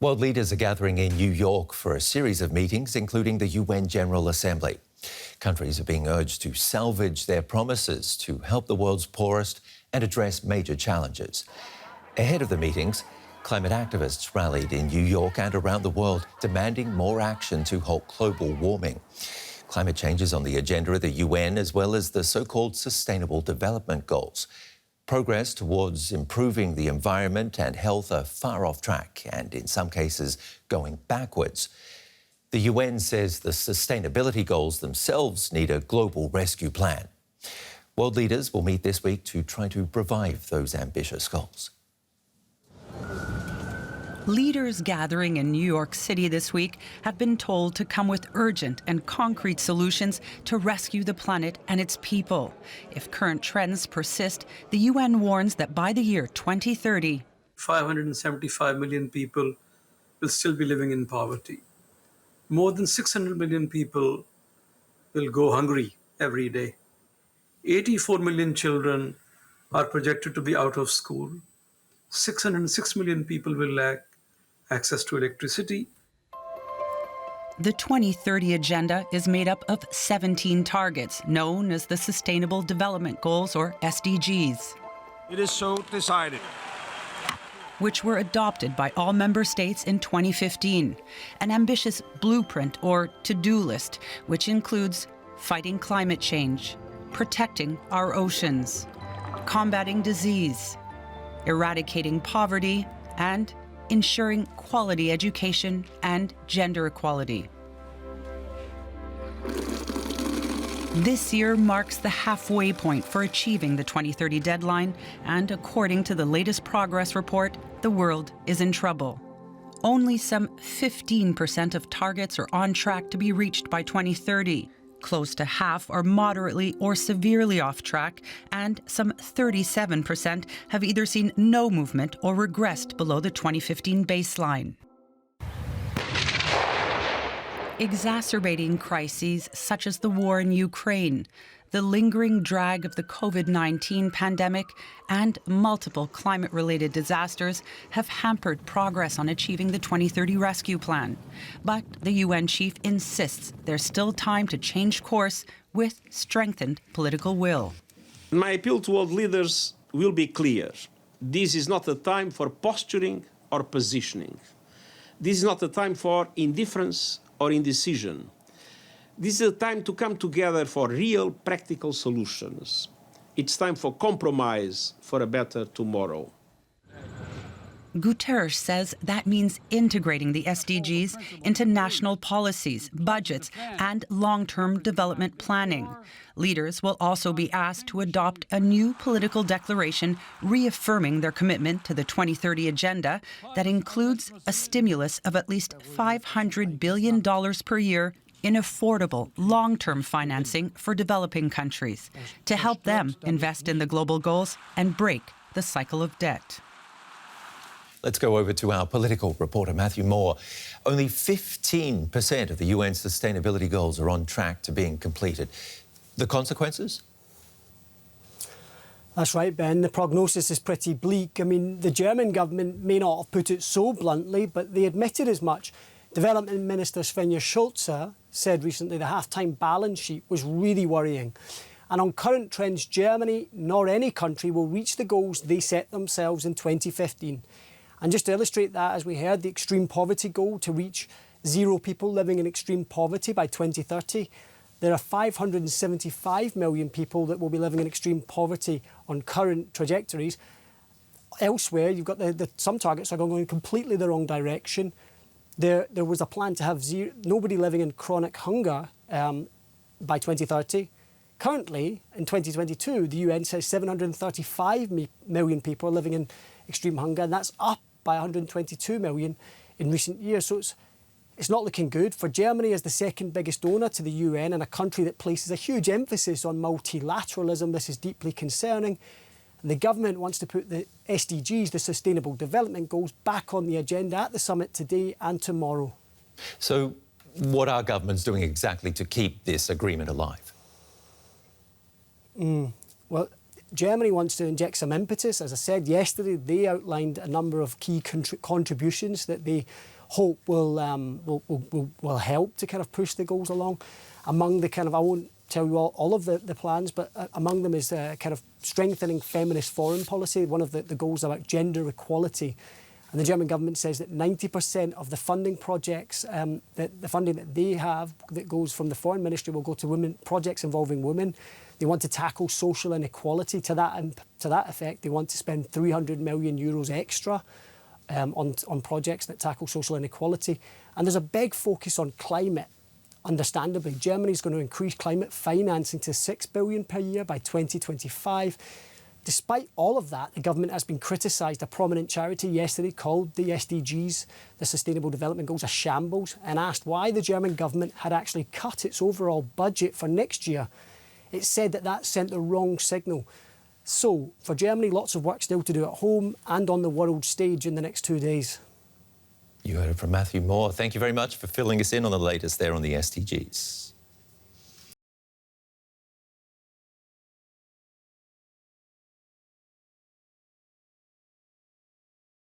World leaders are gathering in New York for a series of meetings, including the UN General Assembly. Countries are being urged to salvage their promises to help the world's poorest and address major challenges. Ahead of the meetings, climate activists rallied in New York and around the world, demanding more action to halt global warming. Climate change is on the agenda of the UN, as well as the so-called Sustainable Development Goals. Progress towards improving the environment and health are far off track and, in some cases, going backwards. The UN says the sustainability goals themselves need a global rescue plan. World leaders will meet this week to try to revive those ambitious goals. Leaders gathering in New York City this week have been told to come with urgent and concrete solutions to rescue the planet and its people. If current trends persist, the UN warns that by the year 2030, 575 million people will still be living in poverty. More than 600 million people will go hungry every day. 84 million children are projected to be out of school. 606 million people will lack access to electricity. The 2030 Agenda is made up of 17 targets, known as the Sustainable Development Goals, or SDGs. It is so decided. Which were adopted by all member states in 2015. An ambitious blueprint, or to-do list, which includes fighting climate change, protecting our oceans, combating disease, eradicating poverty, and ensuring quality education and gender equality. This year marks the halfway point for achieving the 2030 deadline, and according to the latest progress report, the world is in trouble. Only some 15% of targets are on track to be reached by 2030. Close to half are moderately or severely off track, and some 37% have either seen no movement or regressed below the 2015 baseline. Exacerbating crises such as the war in Ukraine, the lingering drag of the COVID-19 pandemic, and multiple climate-related disasters have hampered progress on achieving the 2030 rescue plan. But the UN chief insists there's still time to change course with strengthened political will. My appeal to world leaders will be clear. This is not a time for posturing or positioning. This is not a time for indifference or indecision. This is a time to come together for real, practical solutions. It's time for compromise for a better tomorrow. Guterres says that means integrating the SDGs into national policies, budgets, and long-term development planning. Leaders will also be asked to adopt a new political declaration reaffirming their commitment to the 2030 Agenda that includes a stimulus of at least $500 billion per year in affordable, long-term financing for developing countries to help them invest in the global goals and break the cycle of debt. Let's go over to our political reporter, Matthew Moore. Only 15% of the UN sustainability goals are on track to being completed. The consequences? That's right, Ben. The prognosis is pretty bleak. I mean, the German government may not have put it so bluntly, but they admitted as much. Development Minister Svenja Schulze said recently the half-time balance sheet was really worrying. And on current trends, Germany nor any country will reach the goals they set themselves in 2015. And just to illustrate that, as we heard, the extreme poverty goal to reach 0 people living in extreme poverty by 2030, there are 575 million people that will be living in extreme poverty on current trajectories. Elsewhere, you've got some targets are going completely the wrong direction. There was a plan to have nobody living in chronic hunger by 2030. Currently, in 2022, the UN says 735 million people are living in extreme hunger, and that's up by 122 million in recent years. So it's not looking good. For Germany, as the second biggest donor to the UN and a country that places a huge emphasis on multilateralism, this is deeply concerning. And the government wants to put the SDGs, the Sustainable Development Goals, back on the agenda at the summit today and tomorrow. So what are governments doing exactly to keep this agreement alive? Well, Germany wants to inject some impetus. As I said yesterday, they outlined a number of key contributions that they hope will help to kind of push the goals along. Among the kind of, I won't tell you all of the plans, but among them is kind of strengthening feminist foreign policy. One of the goals about gender equality. And the German government says that 90% of the funding projects, the funding that they have that goes from the foreign ministry will go to projects involving women. They want to tackle social inequality. To that effect, they want to spend 300 million euros extra on projects that tackle social inequality. And there's a big focus on climate. Understandably, Germany's going to increase climate financing to 6 billion per year by 2025. Despite all of that, the government has been criticised. A prominent charity yesterday called the SDGs, the Sustainable Development Goals, a shambles, and asked why the German government had actually cut its overall budget for next year. It said that sent the wrong signal. So, for Germany, lots of work still to do at home and on the world stage in the next 2 days. You heard it from Matthew Moore. Thank you very much for filling us in on the latest there on the SDGs.